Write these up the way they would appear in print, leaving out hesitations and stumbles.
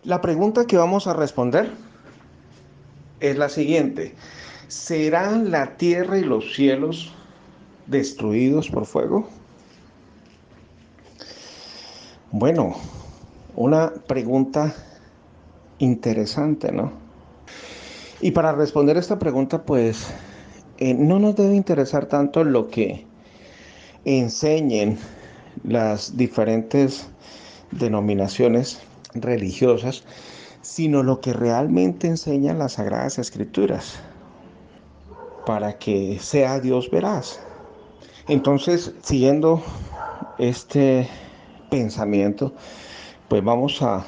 La pregunta que vamos a responder es la siguiente. ¿Serán la tierra y los cielos destruidos por fuego? Bueno, una pregunta interesante, ¿no? Y para responder esta pregunta, pues no nos debe interesar tanto lo que enseñen las diferentes denominaciones religiosas, sino lo que realmente enseñan las Sagradas Escrituras, para que sea Dios veraz. Entonces, siguiendo este pensamiento, pues vamos a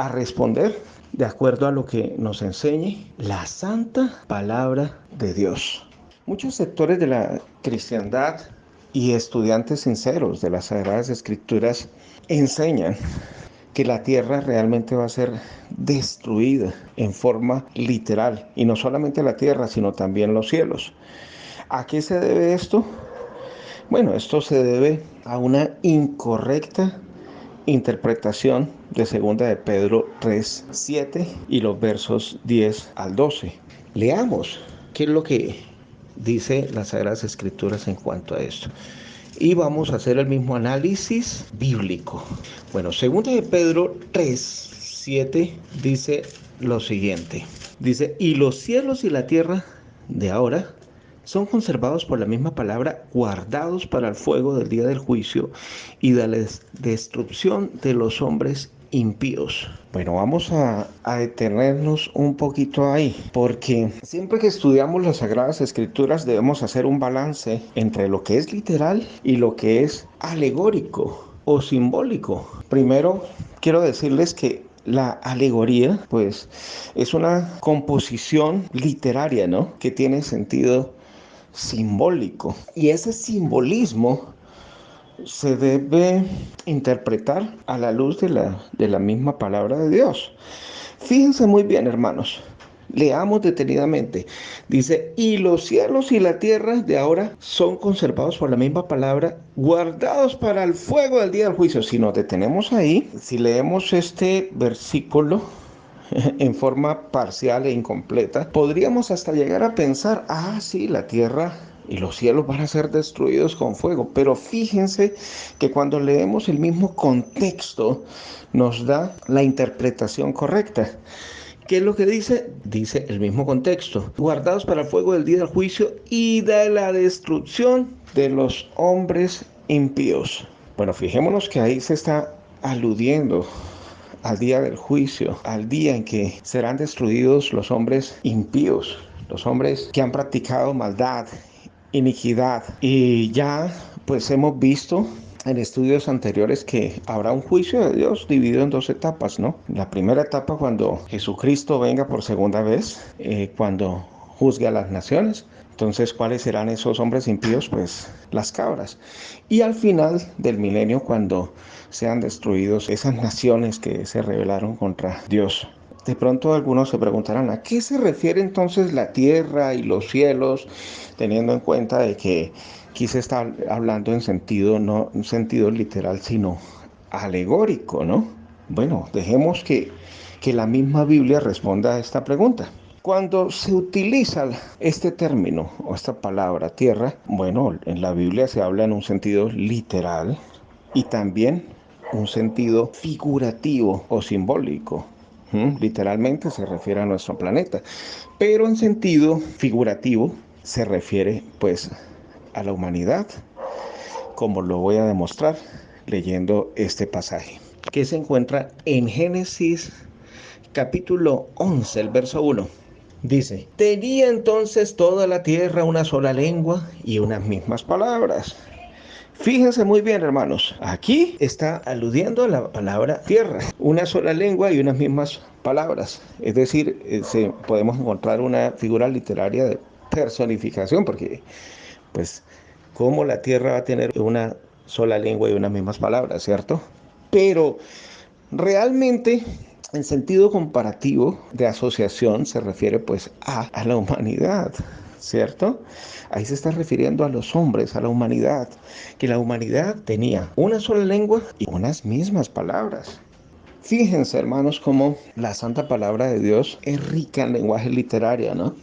responder de acuerdo a lo que nos enseñe la santa palabra de Dios. Muchos sectores de la cristiandad y estudiantes sinceros de las Sagradas Escrituras enseñan que la tierra realmente va a ser destruida en forma literal, y no solamente la tierra, sino también los cielos. ¿A qué se debe esto? Bueno, esto se debe a una incorrecta interpretación de 2 de Pedro 3:7 y los versos 10 al 12. Leamos qué es lo que dice las Sagradas Escrituras en cuanto a esto. Y vamos a hacer el mismo análisis bíblico. Bueno, 2 de Pedro 3:7 dice lo siguiente. Dice, y los cielos y la tierra de ahora son conservados por la misma palabra, guardados para el fuego del día del juicio y de la destrucción de los hombres impíos. Bueno, vamos a detenernos un poquito ahí, porque siempre que estudiamos las Sagradas Escrituras debemos hacer un balance entre lo que es literal y lo que es alegórico o simbólico. Primero, quiero decirles que la alegoría, pues, es una composición literaria, ¿no? Que tiene sentido simbólico. Y ese simbolismo se debe interpretar a la luz de la misma palabra de Dios. Fíjense muy bien, hermanos. Leamos detenidamente. Dice, y los cielos y la tierra de ahora son conservados por la misma palabra, guardados para el fuego del día del juicio. Si nos detenemos ahí, si leemos este versículo en forma parcial e incompleta, podríamos hasta llegar a pensar, sí, la tierra y los cielos van a ser destruidos con fuego. Pero fíjense que cuando leemos el mismo contexto, nos da la interpretación correcta. ¿Qué es lo que dice? Dice el mismo contexto. Guardados para el fuego del día del juicio y de la destrucción de los hombres impíos. Bueno, fijémonos que ahí se está aludiendo al día del juicio, al día en que serán destruidos los hombres impíos, los hombres que han practicado maldad, iniquidad. Y ya pues hemos visto en estudios anteriores que habrá un juicio de Dios dividido en dos etapas, ¿no? La primera etapa cuando Jesucristo venga por segunda vez, cuando juzgue a las naciones. Entonces, ¿cuáles serán esos hombres impíos? Pues las cabras. Y al final del milenio, cuando sean destruidos esas naciones que se rebelaron contra Dios. De pronto algunos se preguntarán, ¿a qué se refiere entonces la tierra y los cielos? Teniendo en cuenta de que aquí se está hablando en sentido, no en sentido literal, sino alegórico, ¿no? Bueno, dejemos que la misma Biblia responda a esta pregunta. Cuando se utiliza este término o esta palabra tierra, bueno, en la Biblia se habla en un sentido literal y también un sentido figurativo o simbólico. Literalmente se refiere a nuestro planeta, pero en sentido figurativo se refiere pues a la humanidad, como lo voy a demostrar leyendo este pasaje, que se encuentra en Génesis capítulo 11, el verso 1. Dice, tenía entonces toda la tierra una sola lengua y unas mismas palabras. Fíjense muy bien, hermanos. Aquí está aludiendo a la palabra tierra. Una sola lengua y unas mismas palabras. Es decir, podemos encontrar una figura literaria de personificación, porque, pues, ¿cómo la tierra va a tener una sola lengua y unas mismas palabras, cierto? Pero realmente, en sentido comparativo de asociación, se refiere pues a la humanidad, ¿cierto? Ahí se está refiriendo a los hombres, a la humanidad, que la humanidad tenía una sola lengua y unas mismas palabras. Fíjense, hermanos, cómo la santa palabra de Dios es rica en lenguaje literario, ¿no?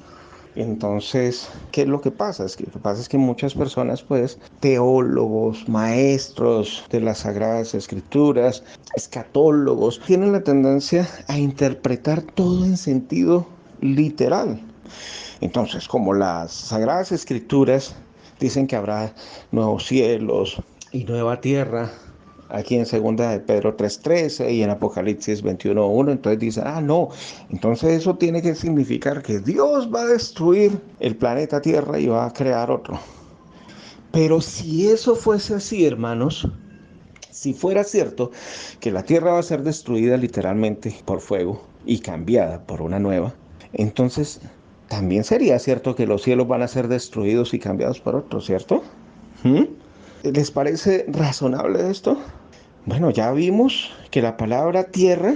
Entonces, ¿qué es lo que pasa? Lo que pasa es que muchas personas, pues, teólogos, maestros de las Sagradas Escrituras, escatólogos, tienen la tendencia a interpretar todo en sentido literal. Entonces, como las Sagradas Escrituras dicen que habrá nuevos cielos y nueva tierra, aquí en segunda de Pedro 3:13 y en Apocalipsis 21:1, entonces dice, no, entonces eso tiene que significar que Dios va a destruir el planeta Tierra y va a crear otro. Pero si eso fuese así, hermanos, si fuera cierto que la Tierra va a ser destruida literalmente por fuego y cambiada por una nueva, entonces también sería cierto que los cielos van a ser destruidos y cambiados por otros, ¿cierto? ¿Mm? ¿Les parece razonable esto? Bueno, ya vimos que la palabra tierra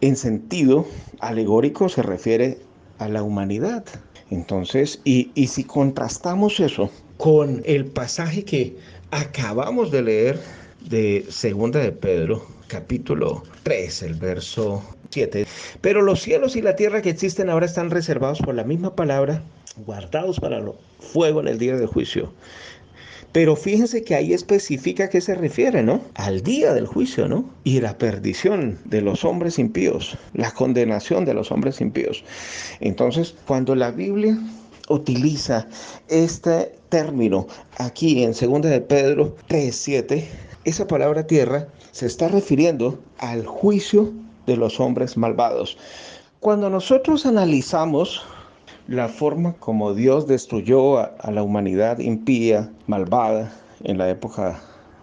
en sentido alegórico se refiere a la humanidad. Entonces, y si contrastamos eso con el pasaje que acabamos de leer de Segunda de Pedro, capítulo 3, el verso 7. Pero los cielos y la tierra que existen ahora están reservados por la misma palabra, guardados para el fuego en el día del juicio. Pero fíjense que ahí especifica a qué se refiere, ¿no? Al día del juicio, ¿no? Y la perdición de los hombres impíos, la condenación de los hombres impíos. Entonces, cuando la Biblia utiliza este término aquí en 2 de Pedro 3:7, esa palabra tierra se está refiriendo al juicio de los hombres malvados. Cuando nosotros analizamos la forma como Dios destruyó a la humanidad impía, malvada, en la época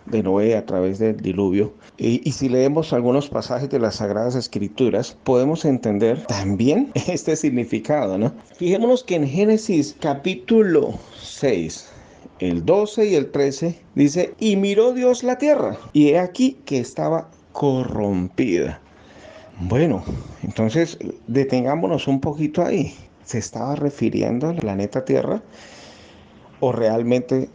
de Noé a través del diluvio. Y si leemos algunos pasajes de las Sagradas Escrituras, podemos entender también este significado, ¿no? Fijémonos que en Génesis capítulo 6, el 12 y el 13, dice, y miró Dios la tierra, y he aquí que estaba corrompida. Bueno, entonces detengámonos un poquito ahí. ¿Se estaba refiriendo al planeta Tierra o realmente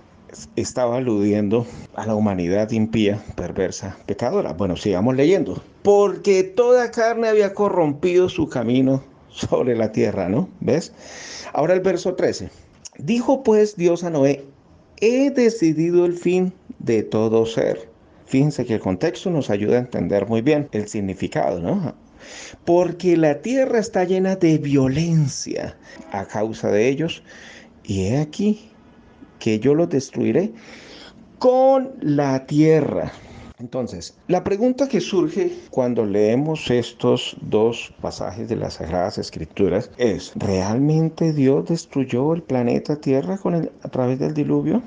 estaba aludiendo a la humanidad impía, perversa, pecadora? Bueno, sigamos leyendo. Porque toda carne había corrompido su camino sobre la tierra, ¿no? ¿Ves? Ahora el verso 13. Dijo pues Dios a Noé, he decidido el fin de todo ser. Fíjense que el contexto nos ayuda a entender muy bien el significado, ¿no? Porque la tierra está llena de violencia a causa de ellos, y he aquí que yo los destruiré con la tierra. Entonces, la pregunta que surge cuando leemos estos dos pasajes de las Sagradas Escrituras es, ¿realmente Dios destruyó el planeta Tierra a través del diluvio?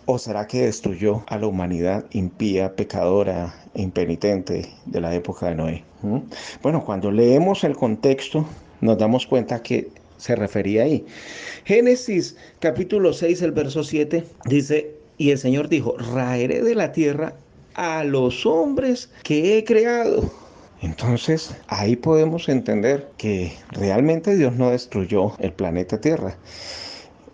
¿O será que destruyó a la humanidad impía, pecadora, impenitente de la época de Noé? Bueno, cuando leemos el contexto, nos damos cuenta que se refería ahí. Génesis capítulo 6, el verso 7, dice, y el Señor dijo, raeré de la tierra a los hombres que he creado. Entonces, ahí podemos entender que realmente Dios no destruyó el planeta Tierra.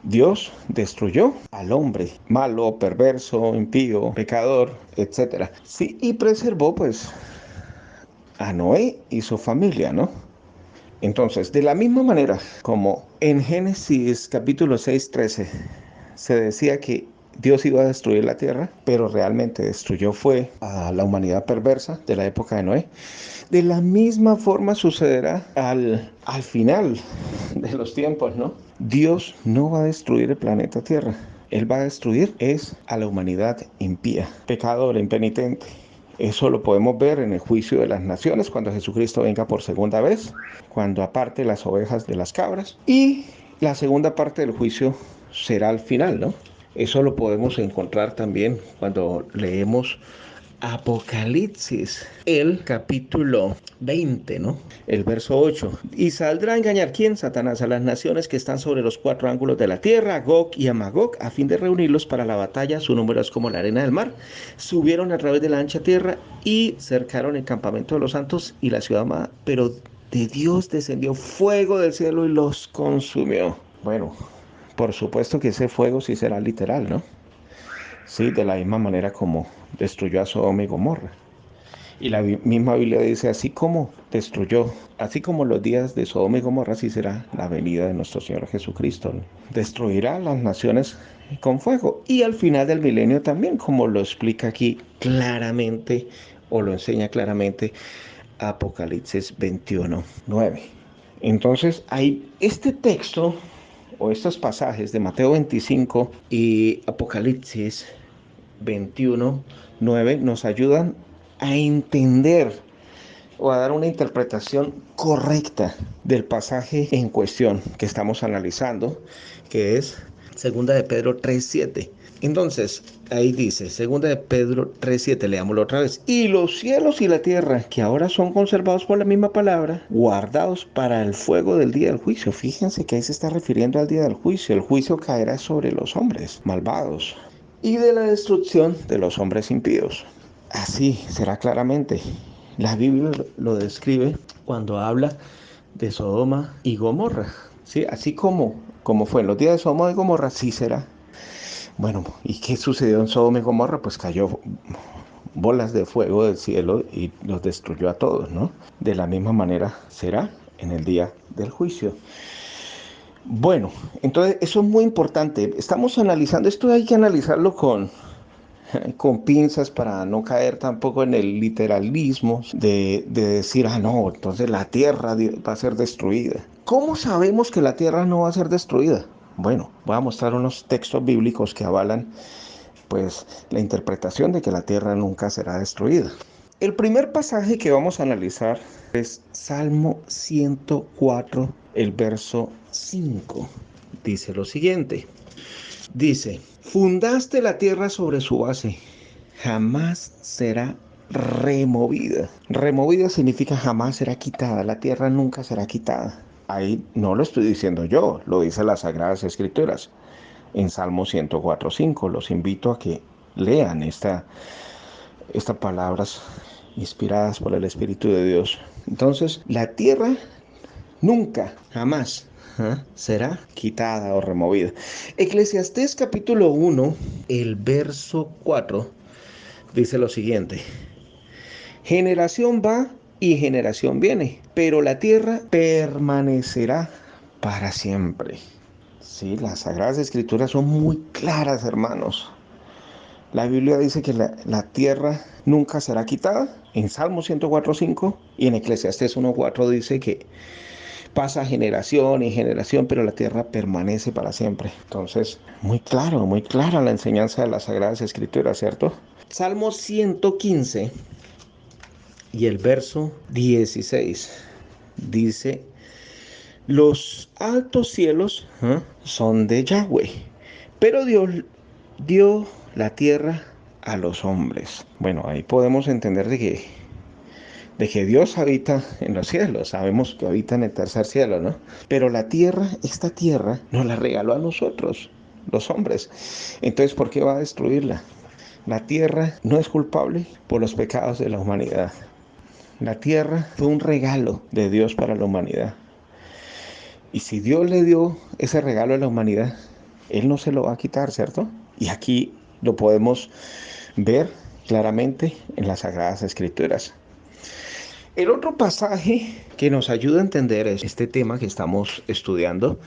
Dios destruyó al hombre malo, perverso, impío, pecador, etc. Sí, y preservó pues a Noé y su familia, ¿no? Entonces, de la misma manera como en Génesis capítulo 6:13 se decía que Dios iba a destruir la tierra, pero realmente destruyó fue a la humanidad perversa de la época de Noé. De la misma forma sucederá al final de los tiempos, ¿no? Dios no va a destruir el planeta Tierra. Él va a destruir es a la humanidad impía, pecadora, impenitente. Eso lo podemos ver en el juicio de las naciones, cuando Jesucristo venga por segunda vez, cuando aparte las ovejas de las cabras. Y la segunda parte del juicio será al final, ¿no? Eso lo podemos encontrar también cuando leemos Apocalipsis, el capítulo 20, ¿no? El verso 8. Y saldrá a engañar, ¿quién? Satanás, a las naciones que están sobre los cuatro ángulos de la tierra, a Gog y a Magog, a fin de reunirlos para la batalla. Su número es como la arena del mar. Subieron a través de la ancha tierra y cercaron el campamento de los santos y la ciudad amada. Pero de Dios descendió fuego del cielo y los consumió. Bueno, por supuesto que ese fuego sí será literal, ¿no? Sí, de la misma manera como destruyó a Sodoma y Gomorra. Y la misma Biblia dice, así como destruyó, así como los días de Sodoma y Gomorra, así será la venida de nuestro Señor Jesucristo, ¿no? Destruirá las naciones con fuego. Y al final del milenio también, como lo explica aquí claramente, o lo enseña claramente Apocalipsis 21:9. Entonces, hay este texto o estos pasajes de Mateo 25 y Apocalipsis 21:9 nos ayudan a entender o a dar una interpretación correcta del pasaje en cuestión que estamos analizando, que es Segunda de Pedro 3:7. Entonces, ahí dice, Segunda de Pedro 3:7, leámoslo otra vez. Y los cielos y la tierra, que ahora son conservados por la misma palabra, guardados para el fuego del día del juicio. Fíjense que ahí se está refiriendo al día del juicio. El juicio caerá sobre los hombres malvados y de la destrucción de los hombres impíos. Así será claramente. La Biblia lo describe cuando habla de Sodoma y Gomorra. ¿Sí? Así como fue en los días de Sodoma y Gomorra, sí será. Bueno, ¿y qué sucedió en Sodoma y Gomorra? Pues cayó bolas de fuego del cielo y los destruyó a todos, ¿no? De la misma manera será en el día del juicio. Bueno, entonces eso es muy importante. Estamos analizando, esto hay que analizarlo con pinzas para no caer tampoco en el literalismo de decir, no, entonces la tierra va a ser destruida. ¿Cómo sabemos que la tierra no va a ser destruida? Bueno, voy a mostrar unos textos bíblicos que avalan pues la interpretación de que la tierra nunca será destruida. El primer pasaje que vamos a analizar es Salmo 104, el verso 5. Dice lo siguiente. Dice, fundaste la tierra sobre su base, jamás será removida. Removida significa jamás será quitada, la tierra nunca será quitada. Ahí no lo estoy diciendo yo, lo dice las Sagradas Escrituras. En Salmo 104:5, los invito a que lean estas palabras inspiradas por el Espíritu de Dios. Entonces, la tierra nunca, jamás será quitada o removida. Eclesiastés capítulo 1, el verso 4, dice lo siguiente. Generación va y generación viene, pero la tierra permanecerá para siempre. Sí, las Sagradas Escrituras son muy claras, hermanos. La Biblia dice que la tierra nunca será quitada, en Salmo 104:5, y en Eclesiastés 1:4 dice que pasa generación y generación, pero la tierra permanece para siempre. Entonces, muy clara la enseñanza de las Sagradas Escrituras, ¿cierto? Salmo 115 y el verso 16 dice, los altos cielos son de Yahweh, pero Dios dio la tierra a los hombres. Bueno, ahí podemos entender de que Dios habita en los cielos, sabemos que habita en el tercer cielo, ¿no? Pero la tierra, esta tierra, nos la regaló a nosotros, los hombres. Entonces, ¿por qué va a destruirla? La tierra no es culpable por los pecados de la humanidad. La tierra fue un regalo de Dios para la humanidad. Y si Dios le dio ese regalo a la humanidad, Él no se lo va a quitar, ¿cierto? Y aquí lo podemos ver claramente en las Sagradas Escrituras. El otro pasaje que nos ayuda a entender este tema que estamos estudiando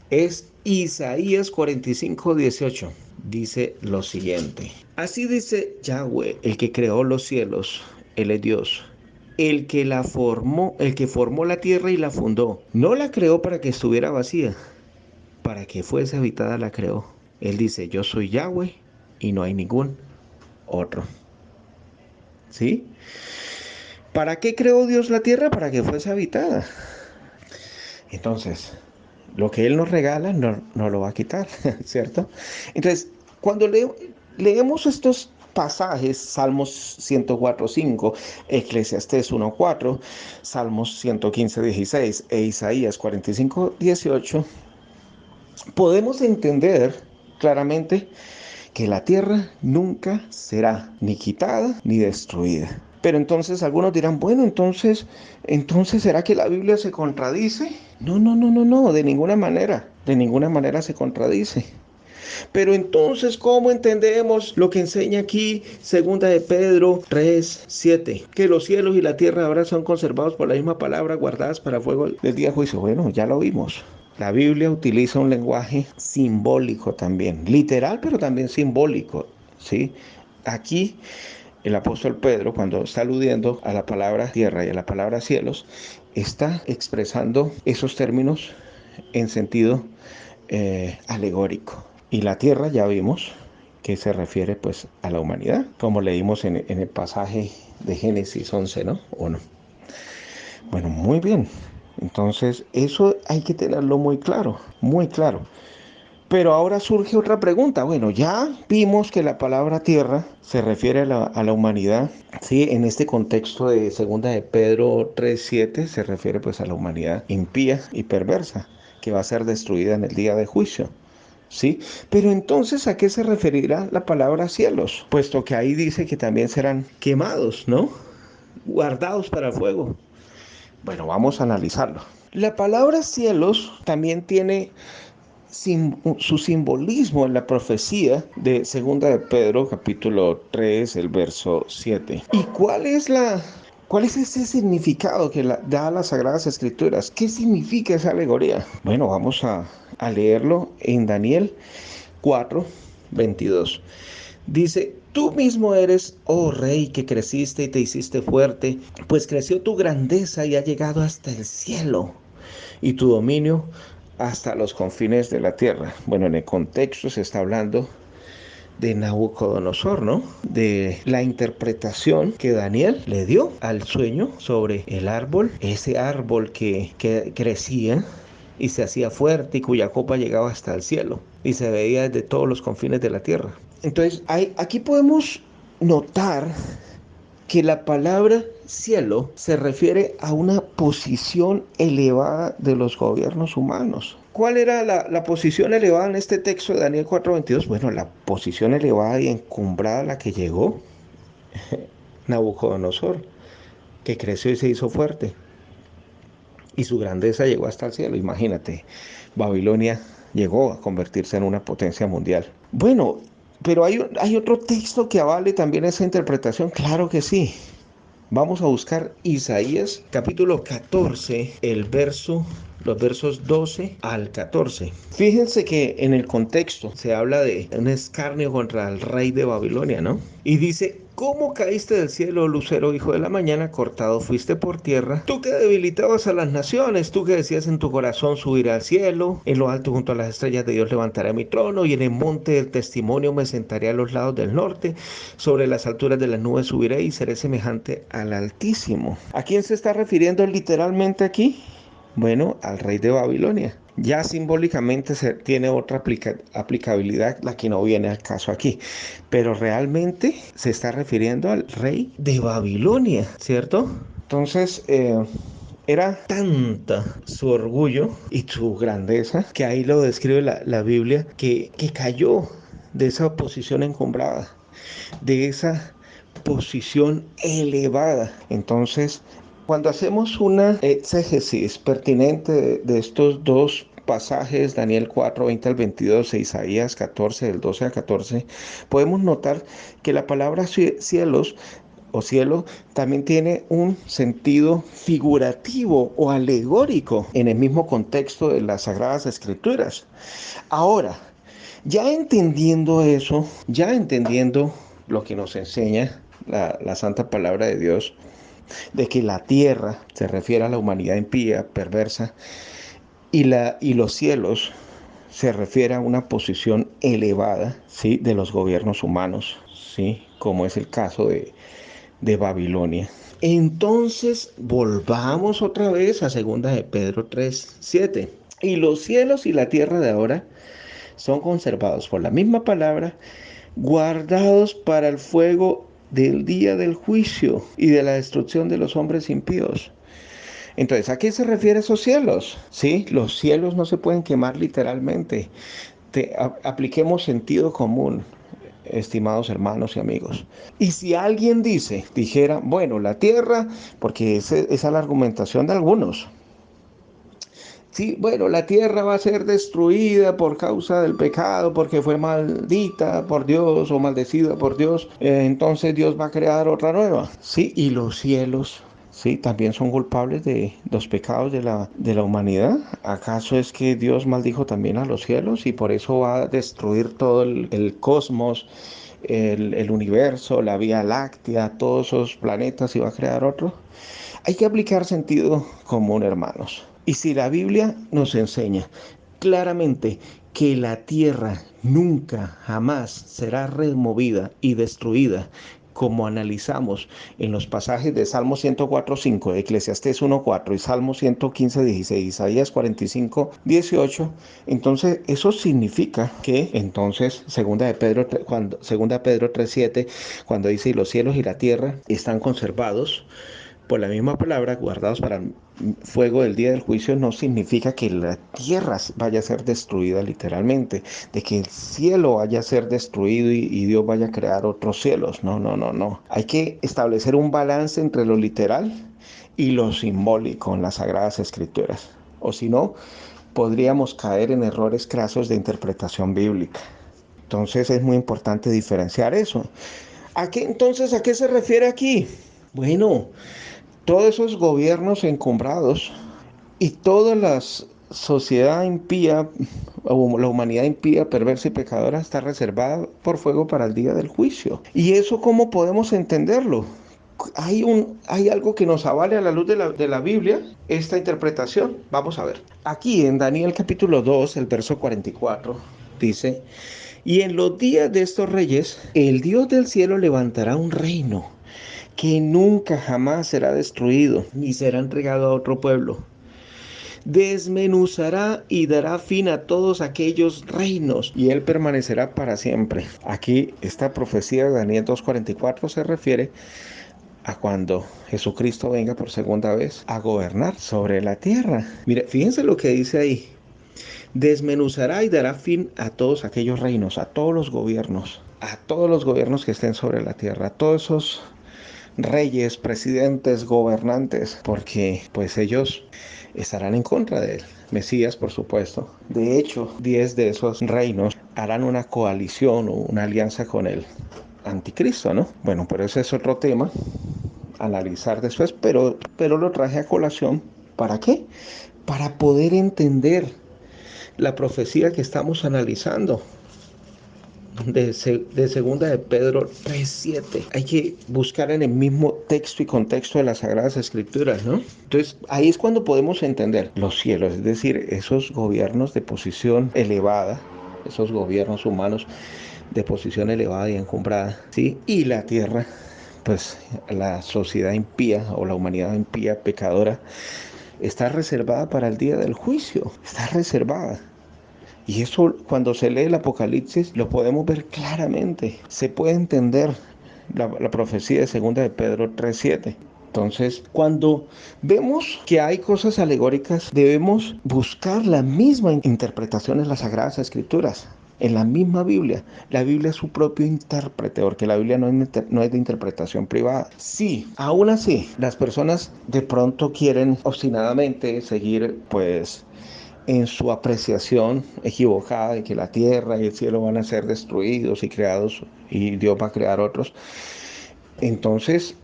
es Isaías 45:18. Dice lo siguiente. Así dice Yahweh, el que creó los cielos, Él es Dios. El que formó la tierra y la fundó. No la creó para que estuviera vacía, para que fuese habitada la creó. Él dice, yo soy Yahweh y no hay ningún otro. ¿Sí? ¿Para qué creó Dios la tierra? Para que fuese habitada. Entonces, lo que Él nos regala no lo va a quitar, ¿cierto? Entonces, cuando leemos estos pasajes, Salmos 104:5, Eclesiastés 1:4, Salmos 115:16 e Isaías 45:18, podemos entender claramente que la tierra nunca será ni quitada ni destruida. Pero entonces algunos dirán, bueno, entonces ¿será que la Biblia se contradice? No, de ninguna manera se contradice. Pero entonces, ¿cómo entendemos lo que enseña aquí segunda de Pedro 3:7? Que los cielos y la tierra ahora son conservados por la misma palabra, guardadas para fuego del día de juicio. Bueno, ya lo vimos. La Biblia utiliza un lenguaje simbólico también, literal, pero también simbólico, ¿sí? Aquí el apóstol Pedro, cuando está aludiendo a la palabra tierra y a la palabra cielos, está expresando esos términos en sentido alegórico. Y la tierra ya vimos que se refiere pues a la humanidad, como leímos en el pasaje de Génesis 11, ¿no? ¿O no? Bueno, muy bien. Entonces, eso hay que tenerlo muy claro, muy claro. Pero ahora surge otra pregunta. Bueno, ya vimos que la palabra tierra se refiere a la humanidad. Sí, en este contexto de segunda de Pedro 3:7 se refiere pues a la humanidad impía y perversa, que va a ser destruida en el día de juicio. ¿Sí? Pero entonces, ¿a qué se referirá la palabra cielos? Puesto que ahí dice que también serán quemados, ¿no? Guardados para el fuego. Bueno, vamos a analizarlo. La palabra cielos también tiene su simbolismo en la profecía de segunda de Pedro, capítulo 3, el verso 7. ¿Y cuál es ese significado que da las Sagradas Escrituras? ¿Qué significa esa alegoría? Bueno, vamos a leerlo en Daniel 4:22. Dice: tú mismo eres, oh rey, que creciste y te hiciste fuerte, pues creció tu grandeza y ha llegado hasta el cielo, y tu dominio hasta los confines de la tierra. Bueno, en el contexto se está hablando de Nabucodonosor, ¿no? De la interpretación que Daniel le dio al sueño sobre el árbol, ese árbol que crecía y se hacía fuerte y cuya copa llegaba hasta el cielo y se veía desde todos los confines de la tierra. Entonces, aquí podemos notar que la palabra cielo se refiere a una posición elevada de los gobiernos humanos. ¿Cuál era la posición elevada en este texto de Daniel 4:22? Bueno, la posición elevada y encumbrada a la que llegó Nabucodonosor, que creció y se hizo fuerte, y su grandeza llegó hasta el cielo. Imagínate, Babilonia llegó a convertirse en una potencia mundial. Bueno, pero hay otro texto que avale también esa interpretación. Claro que sí. Vamos a buscar Isaías capítulo 14, los versos 12 al 14. Fíjense que en el contexto se habla de un escarnio contra el rey de Babilonia, ¿no? Y dice: ¿cómo caíste del cielo, lucero, hijo de la mañana? Cortado fuiste por tierra. Tú que debilitabas a las naciones, tú que decías en tu corazón: subiré al cielo, en lo alto junto a las estrellas de Dios levantaré mi trono, y en el monte del testimonio me sentaré a los lados del norte, sobre las alturas de las nubes subiré y seré semejante al Altísimo. ¿A quién se está refiriendo literalmente aquí? Bueno, al rey de Babilonia. Ya simbólicamente se tiene otra aplicabilidad, la que no viene al caso aquí, pero realmente se está refiriendo al rey de Babilonia, ¿cierto? Entonces, era tanta su orgullo y su grandeza, que ahí lo describe la Biblia, que cayó de esa posición encumbrada, de esa posición elevada. Entonces, cuando hacemos una exégesis pertinente de estos dos pasajes, Daniel 4:20 al 22 e Isaías 14, del 12 al 14, podemos notar que la palabra cielos o cielo también tiene un sentido figurativo o alegórico en el mismo contexto de las Sagradas Escrituras. Ahora, ya entendiendo eso, ya entendiendo lo que nos enseña la santa palabra de Dios, de que la tierra se refiere a la humanidad impía, perversa, y los cielos se refiere a una posición elevada, ¿sí?, de los gobiernos humanos, ¿sí?, como es el caso de Babilonia. Entonces, volvamos otra vez a segunda de Pedro 3:7. Y los cielos y la tierra de ahora son conservados por la misma palabra, guardados para el fuego del día del juicio y de la destrucción de los hombres impíos. Entonces, ¿a qué se refiere esos cielos? Sí, los cielos no se pueden quemar literalmente. Apliquemos sentido común, estimados hermanos y amigos. Y si alguien dijera, bueno, la tierra, porque esa es la argumentación de algunos, Sí, bueno, la tierra va a ser destruida por causa del pecado, porque fue maldita por Dios o maldecida por Dios. Entonces Dios va a crear otra nueva. Sí, y los cielos, sí, también son culpables de los pecados de la humanidad. ¿Acaso es que Dios maldijo también a los cielos y por eso va a destruir todo el cosmos, el universo, la Vía Láctea, todos esos planetas y va a crear otro? Hay que aplicar sentido común, hermanos. Y si la Biblia nos enseña claramente que la tierra nunca, jamás será removida y destruida, como analizamos en los pasajes de Salmo 104:5, Eclesiastés 1:4 y Salmo 115:16, Isaías 45:18, entonces eso significa que entonces segunda de Pedro 3:7, cuando dice y los cielos y la tierra están conservados por la misma palabra, guardados para el fuego del día del juicio, no significa que la tierra vaya a ser destruida literalmente, de que el cielo vaya a ser destruido y Dios vaya a crear otros cielos. No, no, no, no. Hay que establecer un balance entre lo literal y lo simbólico en las Sagradas Escrituras. O si no, podríamos caer en errores crasos de interpretación bíblica. Entonces es muy importante diferenciar eso. Entonces, ¿a qué se refiere aquí? Bueno, todos esos gobiernos encumbrados y toda la sociedad impía o la humanidad impía, perversa y pecadora está reservada por fuego para el día del juicio. ¿Y eso cómo podemos entenderlo? Hay algo que nos avale a la luz de la Biblia esta interpretación. Vamos a ver. Aquí en Daniel capítulo 2, el verso 44, dice: y en los días de estos reyes, el Dios del cielo levantará un reino que nunca jamás será destruido, ni será entregado a otro pueblo. Desmenuzará y dará fin a todos aquellos reinos, y él permanecerá para siempre. Aquí esta profecía de Daniel 2:44 se refiere a cuando Jesucristo venga por segunda vez a gobernar sobre la tierra. Mire, fíjense lo que dice ahí. Desmenuzará y dará fin a todos aquellos reinos, a todos los gobiernos que estén sobre la tierra, a todos esos reyes, presidentes, gobernantes, porque pues ellos estarán en contra de él. Mesías, por supuesto. De hecho, 10 de esos reinos harán una coalición o una alianza con el anticristo, ¿no? Bueno, pero ese es otro tema a analizar después, pero lo traje a colación. ¿Para qué? Para poder entender la profecía que estamos analizando de segunda de Pedro 3:7. Hay que buscar en el mismo texto y contexto de las Sagradas Escrituras, ¿no? Entonces, ahí es cuando podemos entender los cielos, es decir, esos gobiernos de posición elevada, esos gobiernos humanos de posición elevada y encumbrada, ¿sí? Y la tierra, pues la sociedad impía o la humanidad impía, pecadora, está reservada para el día del juicio, está reservada. Y eso cuando se lee el Apocalipsis lo podemos ver claramente. Se puede entender la profecía de segunda de Pedro 3:7. Entonces, cuando vemos que hay cosas alegóricas, debemos buscar la misma interpretación en las Sagradas Escrituras, en la misma Biblia. La Biblia es su propio intérprete, porque la Biblia no es de interpretación privada. Sí, aún así, las personas de pronto quieren obstinadamente seguir, pues, en su apreciación equivocada de que la tierra y el cielo van a ser destruidos y creados y Dios va a crear otros. Entonces,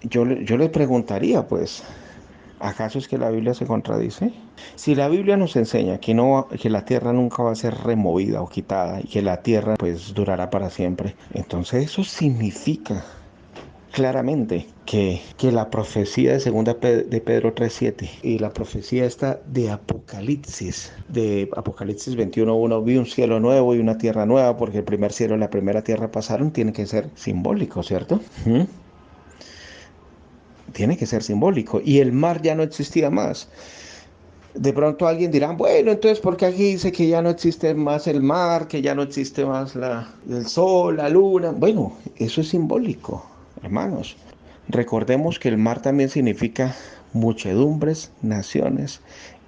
yo le preguntaría, pues, ¿acaso es que la Biblia se contradice? Si la Biblia nos enseña que la tierra nunca va a ser removida o quitada y que la tierra pues durará para siempre, entonces eso significa claramente que la profecía de segunda de Pedro 3:7 y la profecía esta de Apocalipsis 21:1, vi un cielo nuevo y una tierra nueva, porque el primer cielo y la primera tierra pasaron, tiene que ser simbólico, ¿cierto? Tiene que ser simbólico. Y el mar ya no existía más. De pronto alguien dirá, bueno, entonces, ¿por qué aquí dice que ya no existe más el mar, que ya no existe más el sol, la luna? Bueno, eso es simbólico, hermanos. Recordemos que el mar también significa muchedumbres, naciones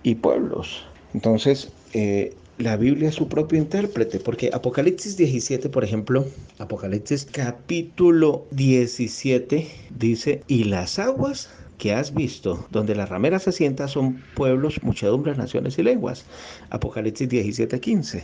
y pueblos. Entonces, la Biblia es su propio intérprete, porque Apocalipsis 17, por ejemplo, Apocalipsis capítulo 17 dice, y las aguas que has visto, donde la ramera se sienta, son pueblos, muchedumbres, naciones y lenguas. Apocalipsis 17:15.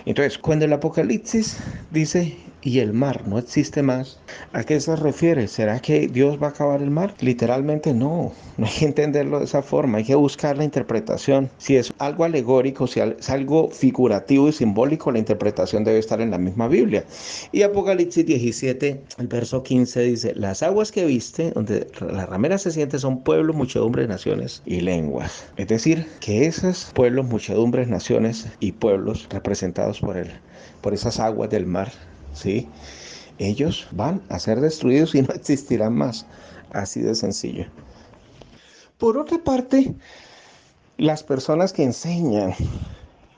Entonces, cuando el Apocalipsis dice, y el mar no existe más, ¿a qué se refiere? ¿Será que Dios va a acabar el mar? Literalmente no hay que entenderlo de esa forma, hay que buscar la interpretación. Si es algo alegórico, si es algo figurativo y simbólico, la interpretación debe estar en la misma Biblia. Y Apocalipsis 17, el verso 15 dice, las aguas que viste, donde la ramera se siente, son pueblos, muchedumbres, naciones y lenguas. Es decir, que esos pueblos, muchedumbres, naciones y pueblos representados por esas aguas del mar, ¿sí? Ellos van a ser destruidos y no existirán más. Así de sencillo. Por otra parte, las personas que enseñan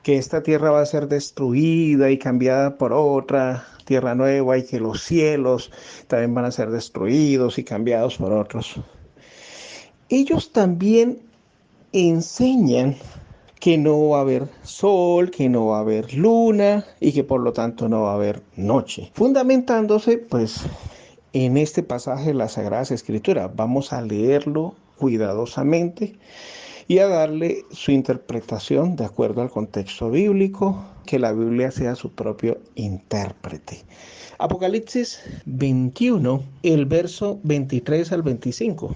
que esta tierra va a ser destruida y cambiada por otra tierra nueva y que los cielos también van a ser destruidos y cambiados por otros, ellos también enseñan que no va a haber sol, que no va a haber luna y que por lo tanto no va a haber noche. Fundamentándose pues en este pasaje de las Sagradas Escrituras. Vamos a leerlo cuidadosamente y a darle su interpretación de acuerdo al contexto bíblico, que la Biblia sea su propio intérprete. Apocalipsis 21, el verso 23 al 25.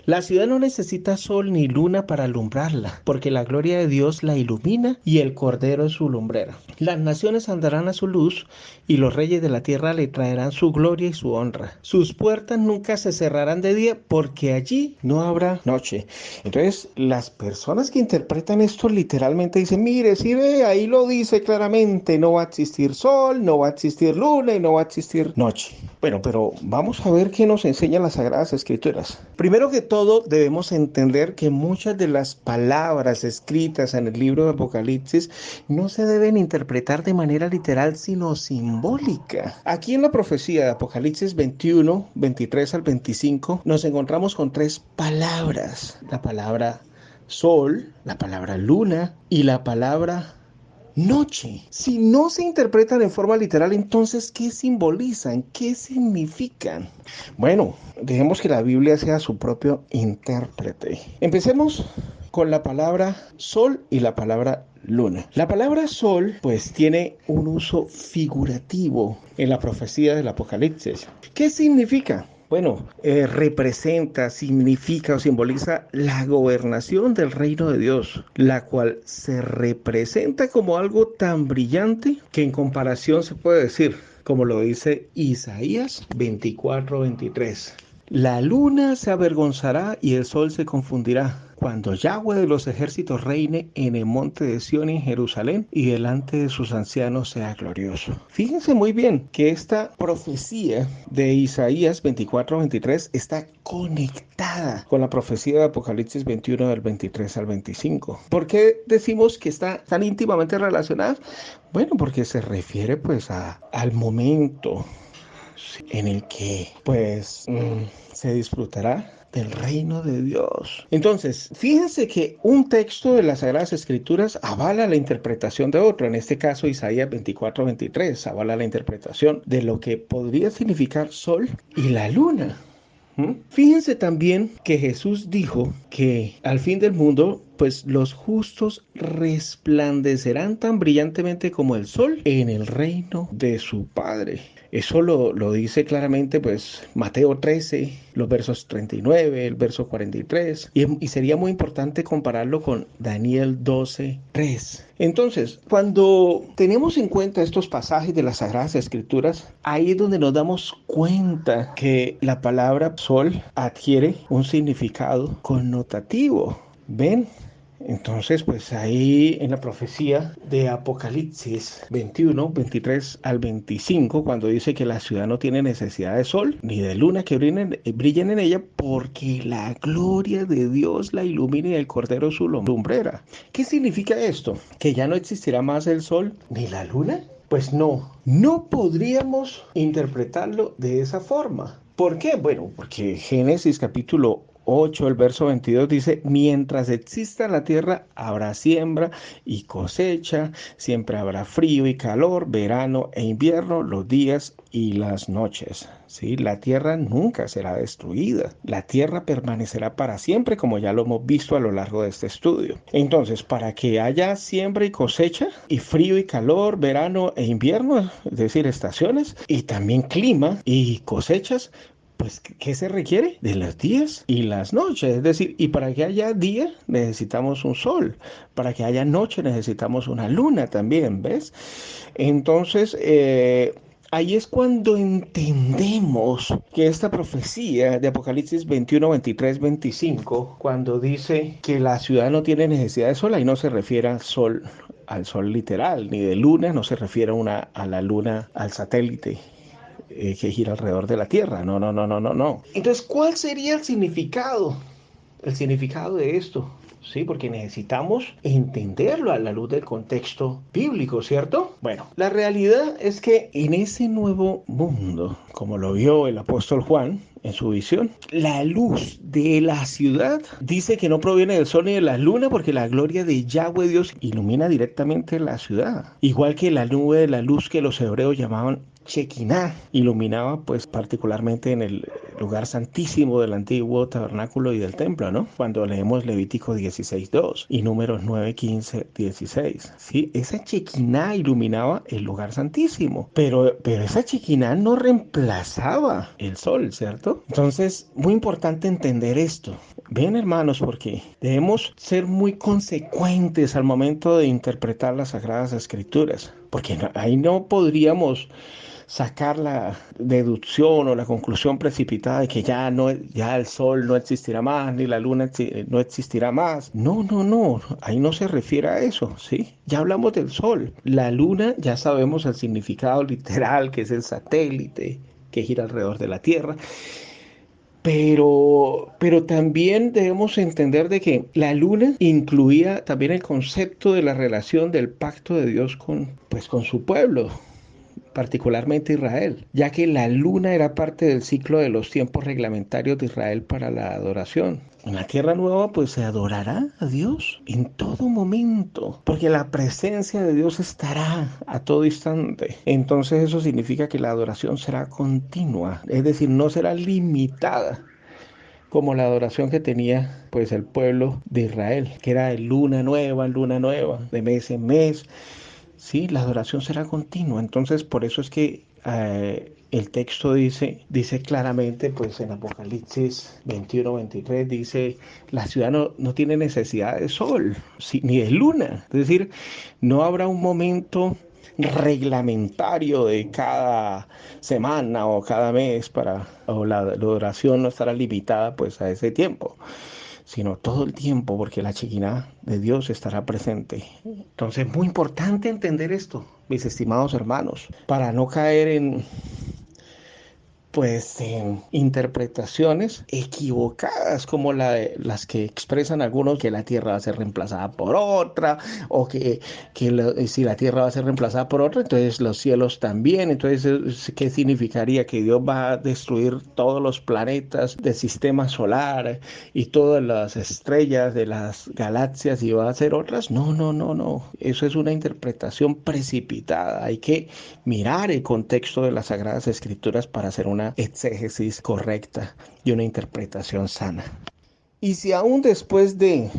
La ciudad no necesita sol ni luna para alumbrarla, porque la gloria de Dios la ilumina y el Cordero es su lumbrera. Las naciones andarán a su luz y los reyes de la tierra le traerán su gloria y su honra. Sus puertas nunca se cerrarán de día, porque allí no habrá noche. Entonces, las personas que interpretan esto literalmente dicen, mire, si ve, ahí lo dice claramente, no va a existir sol, no va a existir luna y no va a existir noche. Bueno, pero vamos a ver qué nos enseñan las Sagradas Escrituras. Primero que todo, debemos entender que muchas de las palabras escritas en el libro de Apocalipsis no se deben interpretar de manera literal, sino simbólica. Aquí en la profecía de Apocalipsis 21, 23 al 25, nos encontramos con tres palabras. La palabra sol, la palabra luna y la palabra noche. Si no se interpretan en forma literal, entonces, ¿qué simbolizan? ¿Qué significan? Bueno, dejemos que la Biblia sea su propio intérprete. Empecemos con la palabra sol y la palabra luna. La palabra sol, pues, tiene un uso figurativo en la profecía del Apocalipsis. ¿Qué significa? Bueno, representa, significa o simboliza la gobernación del reino de Dios, la cual se representa como algo tan brillante que en comparación se puede decir, como lo dice Isaías 24:23. La luna se avergonzará y el sol se confundirá, cuando Yahweh de los ejércitos reine en el monte de Sión y en Jerusalén, y delante de sus ancianos sea glorioso. Fíjense muy bien que esta profecía de Isaías 24:23 está conectada con la profecía de Apocalipsis 21 del 23 al 25. ¿Por qué decimos que está tan íntimamente relacionada? Bueno, porque se refiere pues al momento en el que pues se disfrutará del reino de Dios. Entonces, fíjense que un texto de las Sagradas Escrituras avala la interpretación de otro. En este caso, Isaías 24:23 avala la interpretación de lo que podría significar sol y la luna. Fíjense también que Jesús dijo que al fin del mundo, pues los justos resplandecerán tan brillantemente como el sol en el reino de su Padre. Eso lo dice claramente pues Mateo 13, los versos 39, el verso 43, y sería muy importante compararlo con Daniel 12:3. Entonces, cuando tenemos en cuenta estos pasajes de las Sagradas Escrituras, ahí es donde nos damos cuenta que la palabra sol adquiere un significado connotativo. ¿Ven? Entonces, pues ahí en la profecía de Apocalipsis 21, 23 al 25, cuando dice que la ciudad no tiene necesidad de sol ni de luna que brillen en ella, porque la gloria de Dios la ilumina y el Cordero su lumbrera. ¿Qué significa esto? ¿Que ya no existirá más el sol ni la luna? Pues no podríamos interpretarlo de esa forma. ¿Por qué? Bueno, porque Génesis capítulo 8, el verso 22 dice, mientras exista la tierra, habrá siembra y cosecha, siempre habrá frío y calor, verano e invierno, los días y las noches. ¿Sí? La tierra nunca será destruida. La tierra permanecerá para siempre, como ya lo hemos visto a lo largo de este estudio. Entonces, para que haya siembra y cosecha, y frío y calor, verano e invierno, es decir, estaciones, y también clima y cosechas, pues, ¿qué se requiere? De los días y las noches. Es decir, y para que haya día necesitamos un sol. Para que haya noche necesitamos una luna también, ¿ves? Entonces, ahí es cuando entendemos que esta profecía de Apocalipsis 21, 23, 25, cuando dice que la ciudad no tiene necesidad de sol, ahí no se refiere al sol literal, ni de luna, no se refiere a la luna, al satélite que gira alrededor de la Tierra. No, no, no, no, no, no. Entonces, ¿cuál sería el significado? El significado de esto. Sí, porque necesitamos entenderlo a la luz del contexto bíblico, ¿cierto? Bueno, la realidad es que en ese nuevo mundo, como lo vio el apóstol Juan en su visión, la luz de la ciudad dice que no proviene del sol ni de la luna porque la gloria de Yahweh Dios ilumina directamente la ciudad. Igual que la nube de la luz que los hebreos llamaban Shekinah iluminaba pues particularmente en el lugar santísimo del antiguo tabernáculo y del templo, ¿no? Cuando leemos Levítico 16:2 y Números 9, 15, 16, ¿sí? Esa Shekinah iluminaba el lugar santísimo, pero esa Shekinah no reemplazaba el sol, ¿cierto? Entonces, muy importante entender esto. Ven, hermanos, porque debemos ser muy consecuentes al momento de interpretar las Sagradas Escrituras, porque ahí no podríamos sacar la deducción o la conclusión precipitada de que ya el sol no existirá más, ni la luna no existirá más. No, no, no, ahí no se refiere a eso, ¿sí? Ya hablamos del sol. La luna, ya sabemos el significado literal, que es el satélite que gira alrededor de la Tierra. Pero también debemos entender de que la luna incluía también el concepto de la relación del pacto de Dios con su pueblo, particularmente Israel, ya que la luna era parte del ciclo de los tiempos reglamentarios de Israel para la adoración. En la tierra nueva pues se adorará a Dios en todo momento, porque la presencia de Dios estará a todo instante. Entonces eso significa que la adoración será continua, es decir, no será limitada como la adoración que tenía pues el pueblo de Israel, que era de luna nueva, de mes en mes. Sí, la adoración será continua. Entonces, por eso es que el texto dice claramente, pues en Apocalipsis 21, 23, dice, la ciudad no tiene necesidad de sol, sí, ni de luna. Es decir, no habrá un momento reglamentario de cada semana o cada mes o la adoración no estará limitada pues a ese tiempo, sino todo el tiempo, porque la Shekinah de Dios estará presente. Entonces, es muy importante entender esto, mis estimados hermanos, para no caer en interpretaciones equivocadas como las que expresan algunos que la tierra va a ser reemplazada por otra o que si la tierra va a ser reemplazada por otra, entonces los cielos también. Entonces, ¿qué significaría? Que Dios va a destruir todos los planetas del sistema solar y todas las estrellas de las galaxias y va a hacer otras. No, no, no, no. Eso es una interpretación precipitada. Hay que mirar el contexto de las Sagradas Escrituras para hacer una exégesis correcta y una interpretación sana. Y si aún después de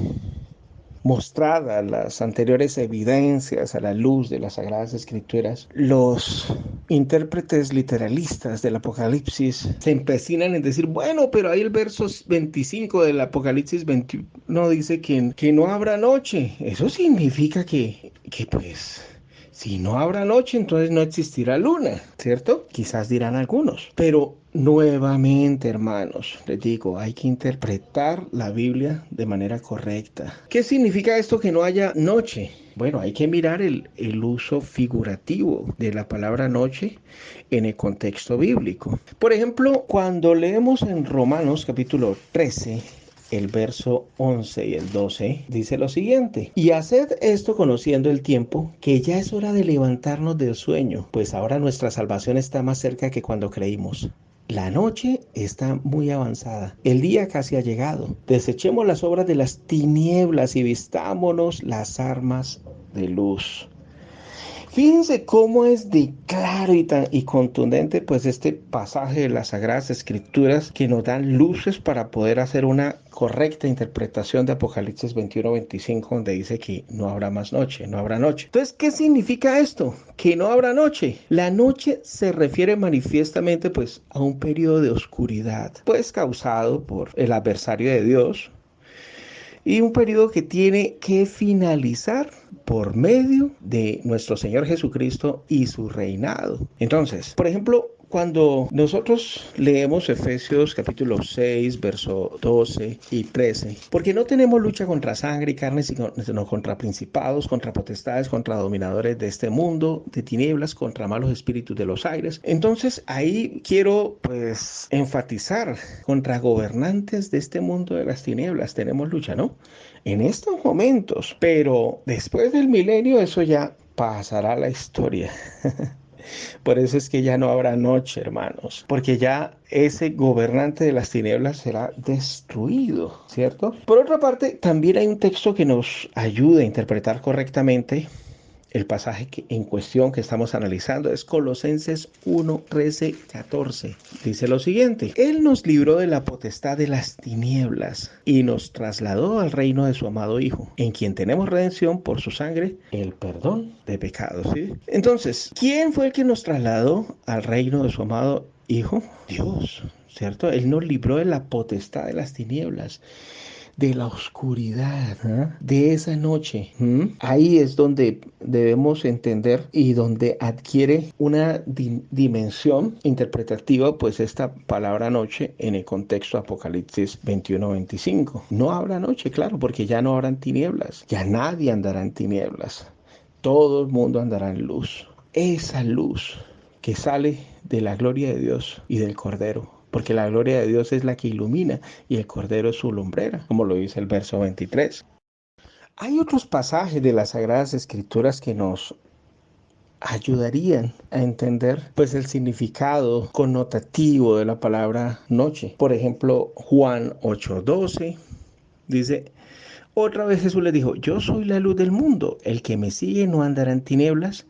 mostradas las anteriores evidencias a la luz de las Sagradas Escrituras, los intérpretes literalistas del Apocalipsis se empecinan en decir, bueno, pero ahí el verso 25 del Apocalipsis 21 dice que no habrá noche. Eso significa que pues si no habrá noche, entonces no existirá luna, ¿cierto? Quizás dirán algunos. Pero nuevamente, hermanos, les digo, hay que interpretar la Biblia de manera correcta. ¿Qué significa esto que no haya noche? Bueno, hay que mirar el uso figurativo de la palabra noche en el contexto bíblico. Por ejemplo, cuando leemos en Romanos capítulo 13, el verso 11 y el 12 dice lo siguiente: y haced esto conociendo el tiempo, que ya es hora de levantarnos del sueño, pues ahora nuestra salvación está más cerca que cuando creímos. la noche está muy avanzada, el día casi ha llegado. Desechemos las obras de las tinieblas y vistámonos las armas de luz. Fíjense cómo es de claro y contundente pues este pasaje de las Sagradas Escrituras que nos dan luces para poder hacer una correcta interpretación de Apocalipsis 21-25, donde dice que no habrá más noche, no habrá noche. Entonces, ¿qué significa esto? Que no habrá noche. La noche se refiere manifiestamente pues a un periodo de oscuridad, pues causado por el adversario de Dios, y un periodo que tiene que finalizar por medio de nuestro Señor Jesucristo y su reinado. Entonces, por ejemplo, cuando nosotros leemos Efesios capítulo 6, verso 12 y 13, porque no tenemos lucha contra sangre y carne, sino contra principados, contra potestades, contra dominadores de este mundo, de tinieblas, contra malos espíritus de los aires. Entonces ahí quiero pues enfatizar, contra gobernantes de este mundo de las tinieblas tenemos lucha, ¿no? En estos momentos, pero después del milenio eso ya pasará a la historia. Por eso es que ya no habrá noche, hermanos, porque ya ese gobernante de las tinieblas será destruido, ¿cierto? Por otra parte, también hay un texto que nos ayuda a interpretar correctamente el pasaje en cuestión que estamos analizando. Es Colosenses 1, 13, 14. Dice lo siguiente: Él nos libró de la potestad de las tinieblas y nos trasladó al reino de su amado Hijo, en quien tenemos redención por su sangre, el perdón de pecados. ¿Sí? Entonces, ¿quién fue el que nos trasladó al reino de su amado Hijo? Dios, ¿cierto? Él nos libró de la potestad de las tinieblas, de la oscuridad, de esa noche. Ahí es donde debemos entender y donde adquiere una dimensión interpretativa pues esta palabra noche en el contexto de Apocalipsis 21-25. No habrá noche, claro, porque ya no habrán tinieblas, ya nadie andará en tinieblas, todo el mundo andará en luz. Esa luz que sale de la gloria de Dios y del Cordero, porque la gloria de Dios es la que ilumina y el Cordero es su lumbrera, como lo dice el verso 23. Hay otros pasajes de las Sagradas Escrituras que nos ayudarían a entender pues el significado connotativo de la palabra noche. Por ejemplo, Juan 8:12 dice: otra vez Jesús les dijo: yo soy la luz del mundo, el que me sigue no andará en tinieblas,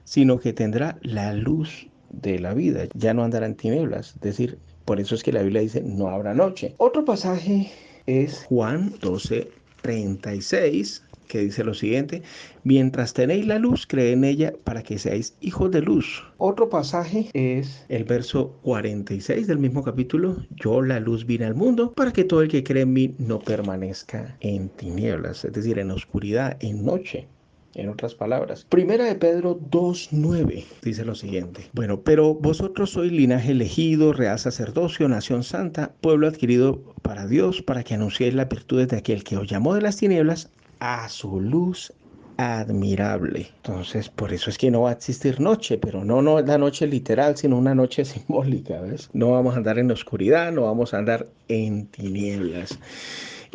sino que tendrá la luz de la vida. Ya no andará en tinieblas, es decir, por eso es que la Biblia dice no habrá noche. Otro pasaje es Juan 12:36, que dice lo siguiente: mientras tenéis la luz, creed en ella para que seáis hijos de luz. Otro pasaje es el verso 46 del mismo capítulo: yo la luz vine al mundo para que todo el que cree en mí no permanezca en tinieblas, es decir, en oscuridad, en noche. En otras palabras, Primera de Pedro 2:9 dice lo siguiente: bueno, pero vosotros sois linaje elegido, real sacerdocio, nación santa, pueblo adquirido para Dios, para que anunciéis las virtudes de aquel que os llamó de las tinieblas a su luz admirable. Entonces, por eso es que no va a existir noche, pero no la noche literal, sino una noche simbólica, ¿ves? No vamos a andar en oscuridad, no vamos a andar en tinieblas.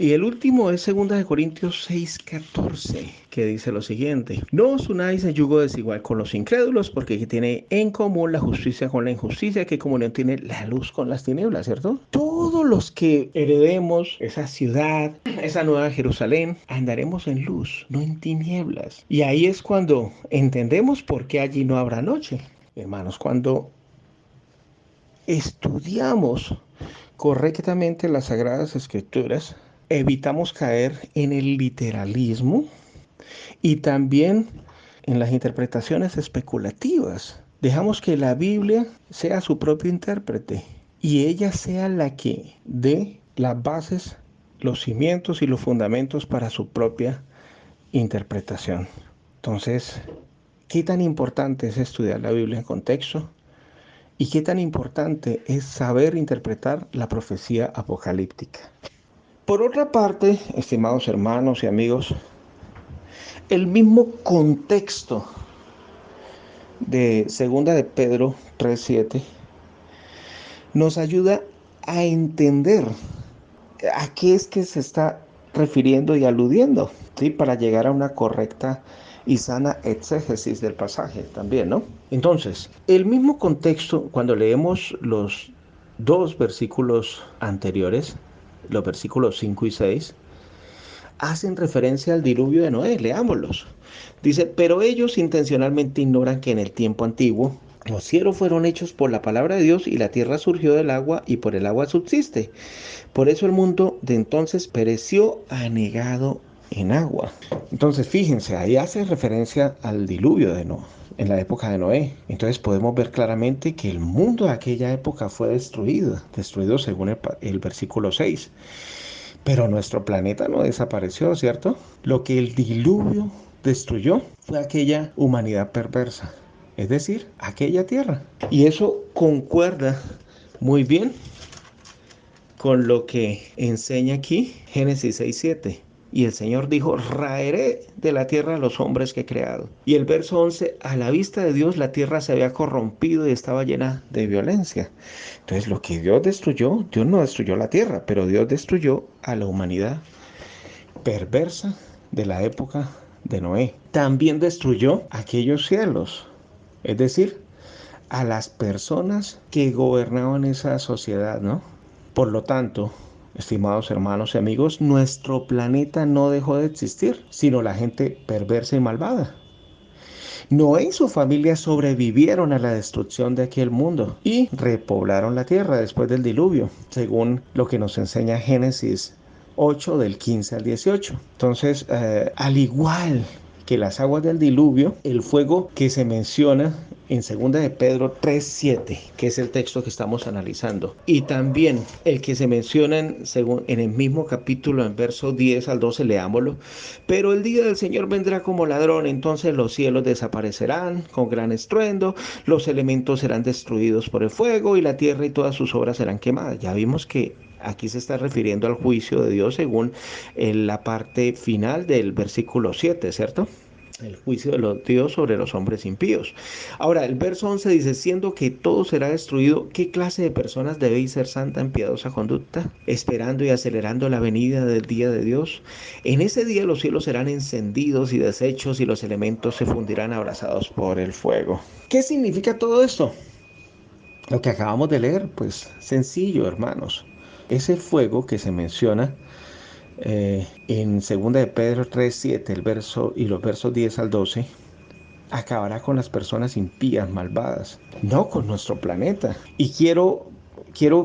Y el último es 2 Corintios 6:14, que dice lo siguiente: no os unáis en yugo desigual con los incrédulos, porque tiene en común la justicia con la injusticia, que comunión tiene la luz con las tinieblas, ¿cierto? Todos los que heredemos esa ciudad, esa nueva Jerusalén, andaremos en luz, no en tinieblas. Y ahí es cuando entendemos por qué allí no habrá noche. Hermanos, cuando estudiamos correctamente las Sagradas Escrituras, evitamos caer en el literalismo y también en las interpretaciones especulativas. Dejamos que la Biblia sea su propio intérprete y ella sea la que dé las bases, los cimientos y los fundamentos para su propia interpretación. Entonces, ¿qué tan importante es estudiar la Biblia en contexto? ¿Y qué tan importante es saber interpretar la profecía apocalíptica? Por otra parte, estimados hermanos y amigos, el mismo contexto de Segunda de Pedro 3:7 nos ayuda a entender a qué es que se está refiriendo y aludiendo, ¿sí? Para llegar a una correcta y sana exégesis del pasaje también, ¿no? Entonces, el mismo contexto, cuando leemos los dos versículos anteriores, los versículos 5 y 6, hacen referencia al diluvio de Noé. Leámoslos. Dice, pero ellos intencionalmente ignoran que en el tiempo antiguo los cielos fueron hechos por la palabra de Dios y la tierra surgió del agua y por el agua subsiste. Por eso el mundo de entonces pereció anegado en agua. Entonces fíjense, ahí hace referencia al diluvio de Noé, en la época de Noé. Entonces podemos ver claramente que el mundo de aquella época fue destruido según el versículo 6. Pero nuestro planeta no desapareció, ¿cierto? Lo que el diluvio destruyó fue aquella humanidad perversa, es decir, aquella tierra. Y eso concuerda muy bien con lo que enseña aquí Génesis 6:7. Y el Señor dijo, raeré de la tierra a los hombres que he creado. Y el verso 11, a la vista de Dios la tierra se había corrompido y estaba llena de violencia. Entonces lo que Dios destruyó, Dios no destruyó la tierra, pero Dios destruyó a la humanidad perversa de la época de Noé. También destruyó aquellos cielos, es decir, a las personas que gobernaban esa sociedad, ¿no? Por lo tanto, estimados hermanos y amigos, nuestro planeta no dejó de existir, sino la gente perversa y malvada. Noé y su familia sobrevivieron a la destrucción de aquel mundo y repoblaron la tierra después del diluvio, según lo que nos enseña Génesis 8 del 15 al 18. Entonces, al igual que las aguas del diluvio, el fuego que se menciona en 2 de Pedro 3:7, que es el texto que estamos analizando, y también el que se menciona en el mismo capítulo, en verso 10 al 12, leámoslo. Pero el día del Señor vendrá como ladrón, entonces los cielos desaparecerán con gran estruendo, los elementos serán destruidos por el fuego y la tierra y todas sus obras serán quemadas. Ya vimos que aquí se está refiriendo al juicio de Dios según la parte final del versículo 7, ¿cierto? El juicio de Dios sobre los hombres impíos. Ahora, el verso 11 dice, siendo que todo será destruido, ¿qué clase de personas debéis ser santa en piadosa conducta, esperando y acelerando la venida del día de Dios? En ese día los cielos serán encendidos y deshechos y los elementos se fundirán abrasados por el fuego. ¿Qué significa todo esto? Lo que acabamos de leer, pues sencillo, hermanos. Ese fuego que se menciona en 2 de Pedro 3:7, el verso y los versos 10 al 12, acabará con las personas impías, malvadas, no con nuestro planeta. Y quiero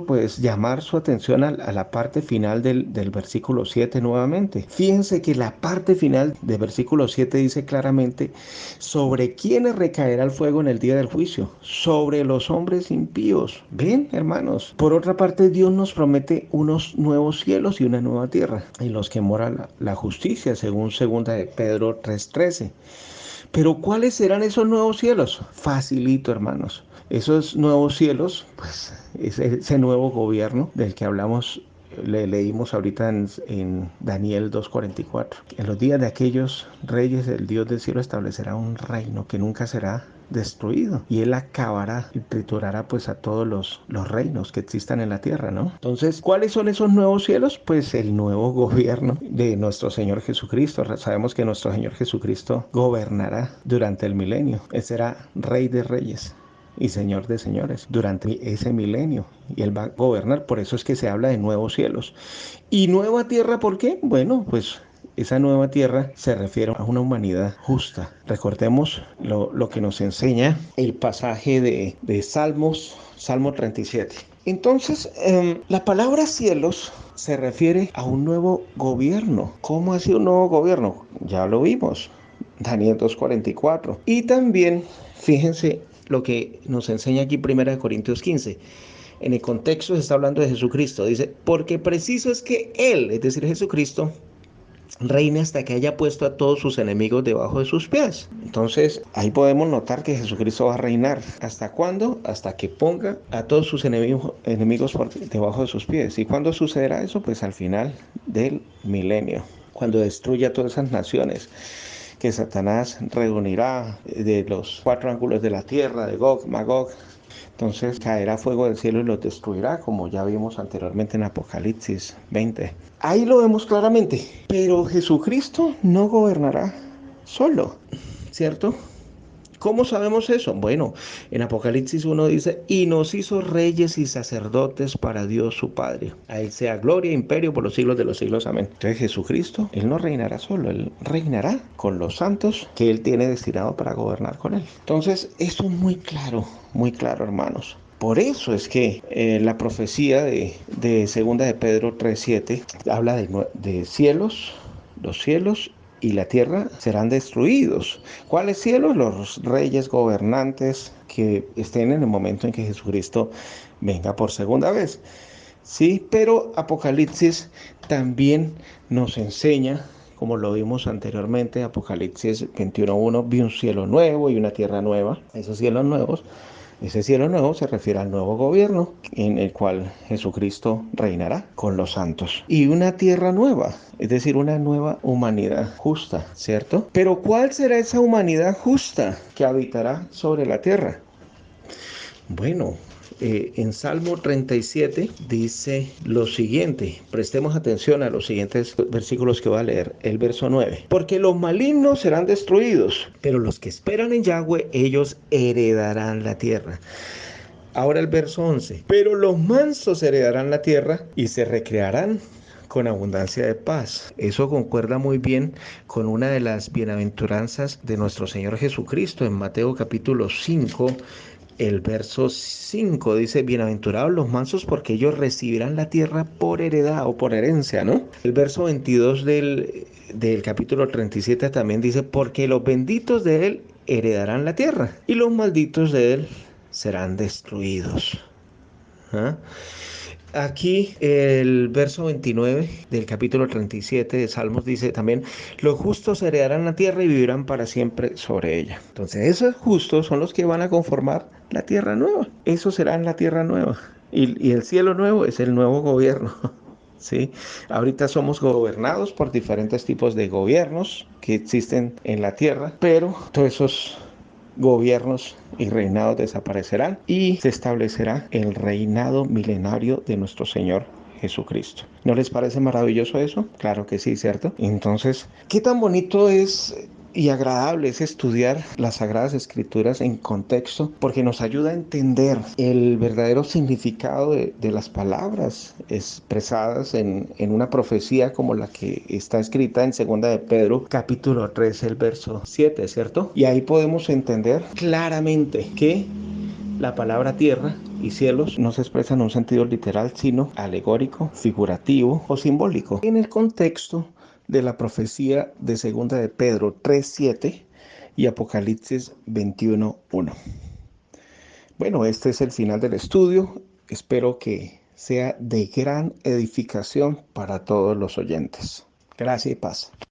pues llamar su atención a la parte final del versículo 7 nuevamente. Fíjense que la parte final del versículo 7 dice claramente, sobre quiénes recaerá el fuego en el día del juicio, sobre los hombres impíos. ¿Ven, hermanos? Por otra parte, Dios nos promete unos nuevos cielos y una nueva tierra, en los que mora la justicia, según 2 de Pedro 3:13. Pero ¿cuáles serán esos nuevos cielos? Facilito, hermanos. Esos nuevos cielos, pues ese nuevo gobierno del que hablamos, leímos ahorita en Daniel 2:44. En los días de aquellos reyes, el Dios del cielo establecerá un reino que nunca será destruido y él acabará y triturará pues a todos los reinos que existan en la tierra, ¿no? Entonces, ¿cuáles son esos nuevos cielos? Pues el nuevo gobierno de nuestro Señor Jesucristo. Sabemos que nuestro Señor Jesucristo gobernará durante el milenio. Él será Rey de Reyes y Señor de señores durante ese milenio, y Él va a gobernar. Por eso es que se habla de nuevos cielos y nueva tierra. ¿Por qué? Bueno, pues esa nueva tierra se refiere a una humanidad justa. Recordemos lo que nos enseña el pasaje de Salmo 37. Entonces, la palabra cielos se refiere a un nuevo gobierno. ¿Cómo así un nuevo gobierno? Ya lo vimos, Daniel 2:44. Y también, fíjense lo que nos enseña aquí 1 Corintios 15. En el contexto se está hablando de Jesucristo. Dice, porque preciso es que Él, es decir, Jesucristo, reine hasta que haya puesto a todos sus enemigos debajo de sus pies. Entonces, ahí podemos notar que Jesucristo va a reinar. ¿Hasta cuándo? Hasta que ponga a todos sus enemigos debajo de sus pies. ¿Y cuándo sucederá eso? Pues al final del milenio, cuando destruya todas esas naciones que Satanás reunirá de los 4 ángulos de la tierra, de Gog, Magog. Entonces caerá fuego del cielo y los destruirá, como ya vimos anteriormente en Apocalipsis 20. Ahí lo vemos claramente. Pero Jesucristo no gobernará solo, ¿cierto? ¿Cómo sabemos eso? Bueno, en Apocalipsis 1 dice, y nos hizo reyes y sacerdotes para Dios su Padre. A Él sea gloria e imperio por los siglos de los siglos. Amén. Entonces Jesucristo, Él no reinará solo, Él reinará con los santos que Él tiene destinado para gobernar con Él. Entonces, esto es muy claro, hermanos. Por eso es que la profecía de 2 de Pedro 3:7 habla de cielos, los cielos y la tierra serán destruidos. ¿Cuáles cielos? Los reyes gobernantes que estén en el momento en que Jesucristo venga por segunda vez. Sí, pero Apocalipsis también nos enseña, como lo vimos anteriormente, Apocalipsis 21:1, vi un cielo nuevo y una tierra nueva. Esos cielos nuevos, ese cielo nuevo se refiere al nuevo gobierno en el cual Jesucristo reinará con los santos. Y una tierra nueva, es decir, una nueva humanidad justa, ¿cierto? Pero ¿cuál será esa humanidad justa que habitará sobre la tierra? Bueno, en Salmo 37 dice lo siguiente, prestemos atención a los siguientes versículos que voy a leer, el verso 9. Porque los malignos serán destruidos, pero los que esperan en Yahweh, ellos heredarán la tierra. Ahora el verso 11. Pero los mansos heredarán la tierra y se recrearán con abundancia de paz. Eso concuerda muy bien con una de las bienaventuranzas de nuestro Señor Jesucristo en Mateo capítulo 5. El verso 5 dice, bienaventurados los mansos porque ellos recibirán la tierra por heredad o por herencia, ¿no? El verso 22 del capítulo 37 también dice, porque los benditos de él heredarán la tierra y los malditos de él serán destruidos. ¿Ah? Aquí el verso 29 del capítulo 37 de Salmos dice también, los justos heredarán la tierra y vivirán para siempre sobre ella. Entonces esos justos son los que van a conformar la tierra nueva. Esos serán la tierra nueva. Y el cielo nuevo es el nuevo gobierno. ¿Sí? Ahorita somos gobernados por diferentes tipos de gobiernos que existen en la tierra, pero todos esos gobiernos y reinados desaparecerán y se establecerá el reinado milenario de nuestro Señor Jesucristo. ¿No les parece maravilloso eso? Claro que sí, ¿cierto? Entonces, ¿qué tan bonito es y agradable es estudiar las Sagradas Escrituras en contexto? Porque nos ayuda a entender el verdadero significado de las palabras expresadas en una profecía como la que está escrita en 2 de Pedro, capítulo 3, el verso 7, ¿cierto? Y ahí podemos entender claramente que la palabra tierra y cielos no se expresan en un sentido literal, sino alegórico, figurativo o simbólico. En el contexto de la profecía de 2 de Pedro 3:7 y Apocalipsis 21:1. Bueno, este es el final del estudio. Espero que sea de gran edificación para todos los oyentes. Gracias y paz.